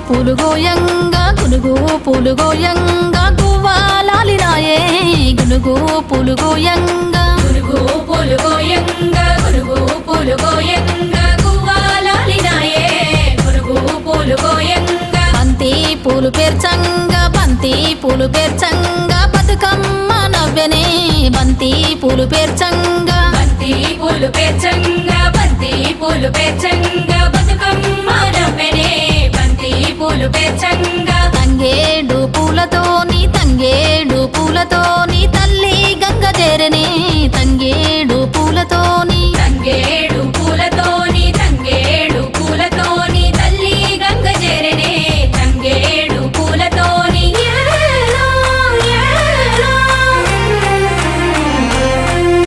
పూలు గోయంగా గునుగు పూలు గోయంగా గువ్వాలాలినాయే గునుగు పూలు గోయంగా గునుగు పూలు గోయంగా గునుగు పూలు గోయంగా గువ్వాలాలినాయే గునుగు పూలు గోయంగా బంతి పూలు పేర్చంగా బంతి పూలు పేర్చంగా బతుకమ్మ నవ్వెనే బంతి పూలు పేర్చంగా బంతి పూలు పేర్చంగా బంతి పూలు పేర్చంగా బతుకమ్మ నవ్వెనే బంతి పూలు పేర్చంగా తంగేడు పూలతోని తల్లి గంగ చేరనే తంగే